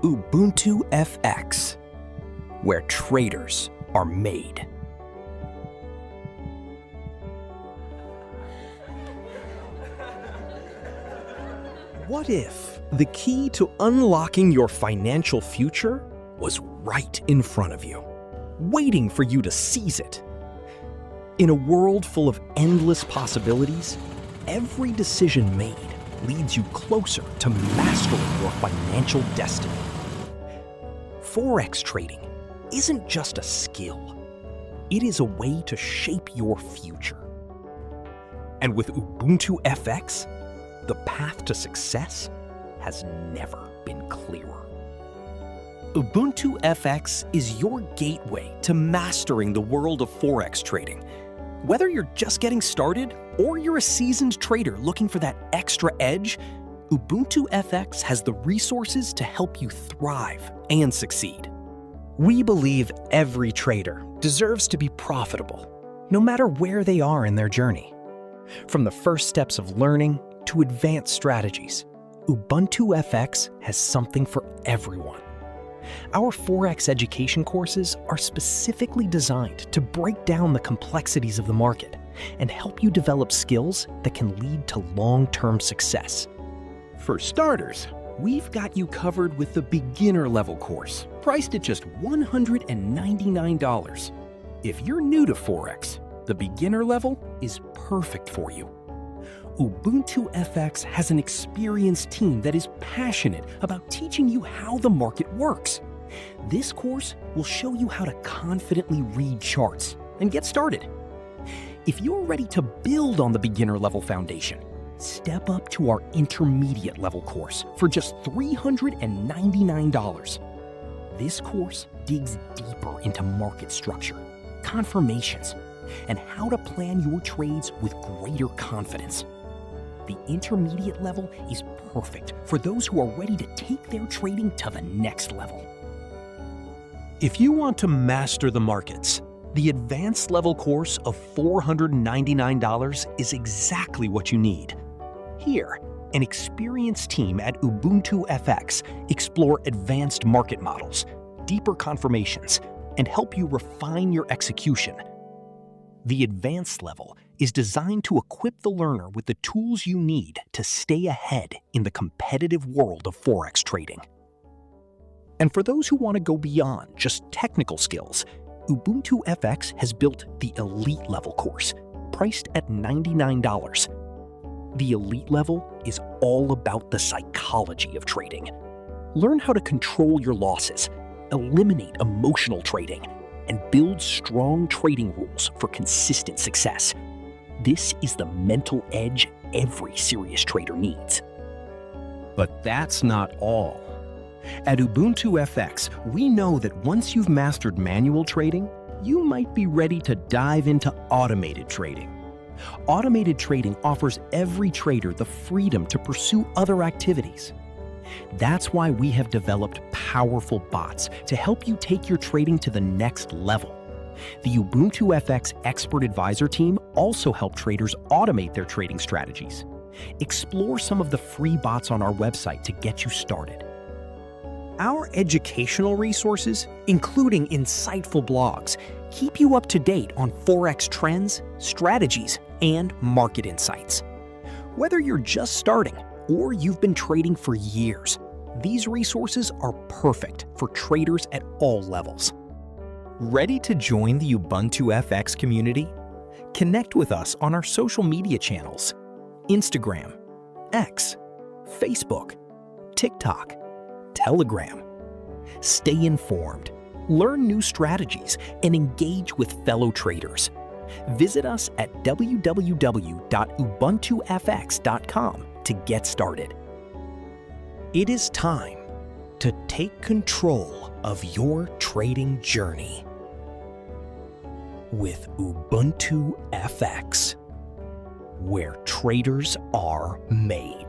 UbuntuFx, where traders are made. What if the key to unlocking your financial future was right in front of you, waiting for you to seize it? In a world full of endless possibilities, every decision made leads you closer to mastering your financial destiny. Forex trading isn't just a skill. It is a way to shape your future. And with UbuntuFx, the path to success has never been clearer. UbuntuFx is your gateway to mastering the world of Forex trading. Whether you're just getting started or you're a seasoned trader looking for that extra edge, UbuntuFx has the resources to help you thrive and succeed. We believe every trader deserves to be profitable, no matter where they are in their journey. From the first steps of learning to advanced strategies, UbuntuFx has something for everyone. Our Forex education courses are specifically designed to break down the complexities of the market and help you develop skills that can lead to long-term success. For starters, we've got you covered with the beginner level course, priced at just $199. If you're new to Forex, the beginner level is perfect for you. UbuntuFx has an experienced team that is passionate about teaching you how the market works. This course will show you how to confidently read charts and get started. If you're ready to build on the beginner level foundation, step up to our intermediate level course for just $399. This course digs deeper into market structure, confirmations, and how to plan your trades with greater confidence. The intermediate level is perfect for those who are ready to take their trading to the next level. If you want to master the markets, the advanced level course of $499 is exactly what you need. Here, an experienced team at UbuntuFx explore advanced market models, deeper confirmations, and help you refine your execution. The advanced level is designed to equip the learner with the tools you need to stay ahead in the competitive world of Forex trading. And for those who want to go beyond just technical skills, UbuntuFx has built the Elite Level course, priced at $99. The Elite Level is all about the psychology of trading. Learn how to control your losses, eliminate emotional trading, and build strong trading rules for consistent success. This is the mental edge every serious trader needs. But that's not all. At UbuntuFx, we know that once you've mastered manual trading, you might be ready to dive into automated trading. Automated trading offers every trader the freedom to pursue other activities. That's why we have developed powerful bots to help you take your trading to the next level. The UbuntuFx Expert Advisor team also help traders automate their trading strategies. Explore some of the free bots on our website to get you started. Our educational resources, including insightful blogs, keep you up to date on Forex trends, strategies, and market insights. Whether you're just starting or you've been trading for years, these resources are perfect for traders at all levels. Ready to join the UbuntuFx community? Connect with us on our social media channels: Instagram, X, Facebook, TikTok, Telegram. Stay informed, learn new strategies, and engage with fellow traders. Visit us at www.ubuntufx.com to get started. It is time to take control of your trading journey with UbuntuFx, where traders are made.